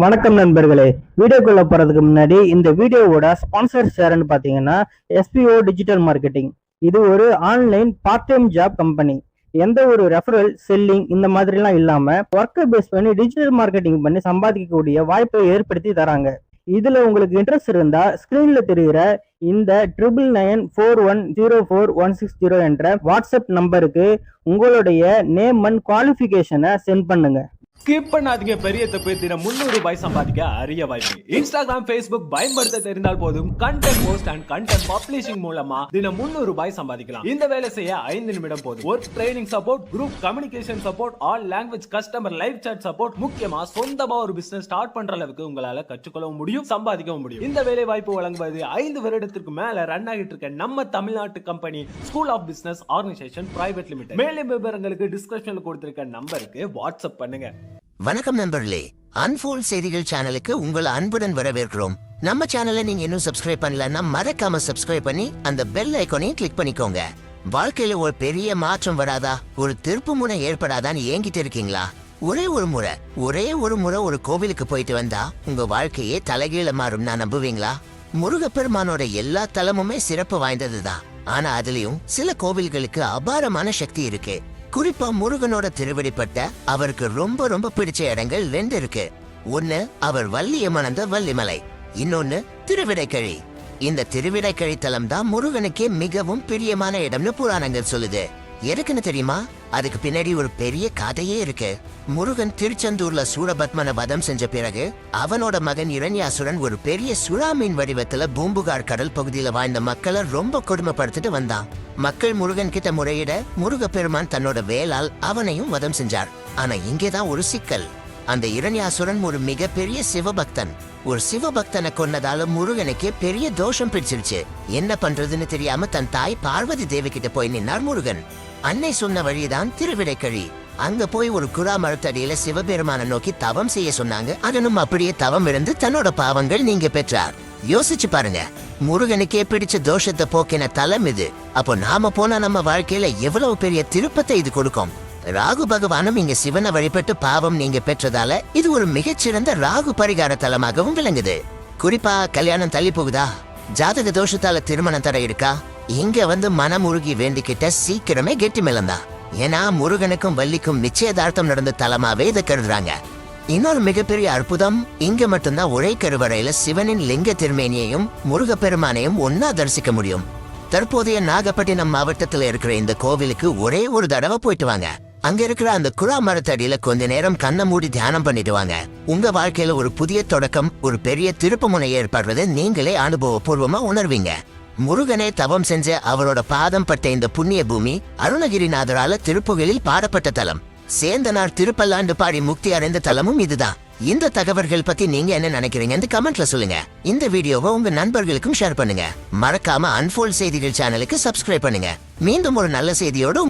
வணக்கம் நண்பர்களே. வீடியோக்குள்ள போறதுக்கு முன்னாடி இந்த வீடியோவோட ஸ்பான்சர்ஸ் யாருன்னு பாத்தீங்கன்னா எஸ்பிஓ டிஜிட்டல் மார்க்கெட்டிங். இது ஒரு online part time job company. எந்த ஒரு ரெஃபரல் செல்லிங் இந்த மாதிரிலாம் இல்லாம ஒர்க்கை பேஸ் பண்ணி டிஜிட்டல் மார்க்கெட்டிங் பண்ணி சம்பாதிக்கக்கூடிய வாய்ப்பை ஏற்படுத்தி தராங்க. இதுல உங்களுக்கு இன்ட்ரெஸ்ட் இருந்தா ஸ்கிரீன்ல தெரிகிற இந்த 9994104160 என்ற வாட்ஸ்அப் நம்பருக்கு உங்களுடைய நேம் அண்ட் குவாலிஃபிகேஷனை சென்ட் பண்ணுங்க. ஸ்கிப் பண்ணாதீங்க. பெரிய தப்பு. தினம் 300 ரூபாய் சம்பாதிக்க அரிய வாய்ப்பு. இன்ஸ்டாகிராம், Facebook பயன்படுத்த தெரிந்தால் போதும். Content post and content publishing மூலமா தினம் 300 ரூபாய் சம்பாதிக்கலாம். இந்த வேலை செய்ய 5 நிமிடம் போதும். Work training support, group communication support, all language customer live chat support, முக்கியமா சொந்தமா ஒரு பிசினஸ் ஸ்டார்ட் பண்ற அளவுக்கு உங்களால கற்றுக்கொள்ளவும் முடியும், சம்பாதிக்கவும் முடியும். இந்த வேலை வாய்ப்பு வழங்குவது 5 வருடத்திற்கு மேல ரன் ஆகிட்டு இருக்க நம்ம தமிழ்நாட்டு company school of business organisation private limited. மேலும் விவரங்களுக்கு டிஸ்கிரிப்ஷன்ல கொடுத்திருக்க நம்பருக்கு வாட்ஸ்அப் பண்ணுங்க. வணக்கம் நண்பர்களே, அன்ஃபோல்ட் செய்திகள் சேனலுக்கு உங்களை அன்புடன் வரவேற்கிறோம். நம்ம சேனலை நீங்க இன்னும் சப்ஸ்கிரைப் பண்ணலன்னா மறக்காம சப்ஸ்கிரைப் பண்ணி அந்த பெல் ஐகானையும் கிளிக் பண்ணிக்கோங்க. வாழ்க்கையில ஒரு பெரிய மாற்றம் வராதா, ஒரு திருப்பு முனை ஏற்படாதான்னு ஏங்கிட்டு இருக்கீங்களா? ஒரே ஒரு முறை ஒரு கோவிலுக்கு போயிட்டு வந்தா உங்க வாழ்க்கையே தலைகீழ மாறும் நான் நம்புவீங்களா? முருகப்பெருமானோட எல்லா தலமுமே சிறப்பு வாய்ந்ததுதான். ஆனா அதுலயும் சில கோவில்களுக்கு அபாரமான சக்தி இருக்கு. குறிப்பா முருகனோட திருவடிப்பட்ட அவருக்கு ரொம்ப ரொம்ப பிடிச்ச இடங்கள் 2 இருக்கு. ஒன்னு அவர் வள்ளிய மணந்த வள்ளிமலை, இன்னொன்னு திருவிடைக்கழி. இந்த திருவிடைக்கழி தலம் தான் முருகனுக்கே மிகவும் பிரியமான இடம்னு புராணங்கள் சொல்லுது. எதுக்குன்னு தெரியுமா? அதுக்கு பின்னாடி ஒரு பெரிய கதையே இருக்கு. முருகன் திருச்செந்தூர்ல சூரபத்மனை வதம் செஞ்ச பிறகு அவனோட மகன் இரண்யாசுரன் ஒரு பெரிய சுறாமீன் வடிவத்துல பூம்புகார் கடல் பகுதியில வாழ்ந்த மக்களை ரொம்ப கொடுமைப்படுத்திட்டு வந்தான். மக்கள் முருகன் கிட்ட முறையிட முருகப்பெருமான் தன்னோட வேளால் அவனையும் வதம் செஞ்சார். ஆனா இங்கேதான் ஒரு சிக்கல். அந்த இரண்யாசுரன் ஒரு மிகப்பெரிய சிவபக்தன். ஒரு சிவபக்தனை கொன்னதால முருகனுக்கே பெரிய தோஷம் பிடிச்சிருச்சு. என்ன பண்றதுன்னு தெரியாம தன் தாய் பார்வதி தேவி கிட்ட போய் நின்னார் முருகன். அன்னை சொன்ன வழிதான் திருவிடைக்கழி. அங்க போய் ஒரு குறா மரத்தடியில சிவபெருமான நோக்கி தவம் செய்ய சொன்னாங்க. அதனும் அப்படியே தவம் இருந்து தன்னோட பாவங்கள் நீங்க பெற்றார். யோசிச்சு பாருங்க, முருகனுக்கே பிடிச்ச தோஷத்தை போக்கின தலம் இது. அப்போ நாம போனா நம்ம வாழ்க்கையில எவ்வளவு பெரிய திருப்பத்தை இது கொடுக்கும். ராகு பகவானும் இங்க சிவனை வழிபட்டு பாவம் நீங்க பெற்றதால இது ஒரு மிகச்சிறந்த ராகு பரிகார தலமாகவும் விளங்குது. குறிப்பா கல்யாணம் தள்ளி போகுதா, ஜாதக தோஷத்தால திருமணம் தடை இருக்கா, இங்க வந்து மனமுருகி வேண்டிக்கிட்ட சீக்கிரமே கெட்டி மேலந்தா. ஏன்னா முருகனுக்கும் வள்ளிக்கும் நிச்சயதார்த்தம் நடந்த தலமாவே இதை கருதுறாங்க. இன்னொரு மிகப்பெரிய அற்புதம், இங்க மட்டும்தான் ஒரே கருவறையில சிவனின் லிங்க திருமேனியையும் முருகப்பெருமானையும் ஒன்னா தரிசிக்க முடியும். தற்போதைய நாகப்பட்டினம் மாவட்டத்துல இருக்கிற இந்த கோவிலுக்கு ஒரே ஒரு தடவை போயிட்டு வாங்க. அங்க இருக்கிற அந்த குழா மரத்தடியில கொஞ்ச நேரம் கண்ணை மூடி தியானம் பண்ணிட்டு வாங்க. உங்க வாழ்க்கையில ஒரு புதிய தொடக்கம், ஒரு பெரிய திருப்பு முனை ஏற்படுறதை நீங்களே அனுபவபூர்வமா உணர்வீங்க. முருகனே தவம் செஞ்ச அவரோட பாதம் பட்ட இந்த புண்ணிய பூமி அருணகிரிநாதரால திருப்புகழில் பாடப்பட்ட தலம். சேந்தனார் திருப்பல்லாண்டு பாடி முக்தி அடைந்த தலமும் இதுதான். இந்த தகவல்கள் பத்தி நீங்க என்ன நினைக்கிறீங்கன்னு கமெண்ட்ல சொல்லுங்க. இந்த வீடியோவை உங்க நண்பர்களுக்கும் ஷேர் பண்ணுங்க. மறக்காம அன்ஃபோல்ட் செய்திகள் சேனலுக்கு சப்ஸ்கிரைப் பண்ணுங்க. மீண்டும் ஒரு நல்ல செய்தியோடு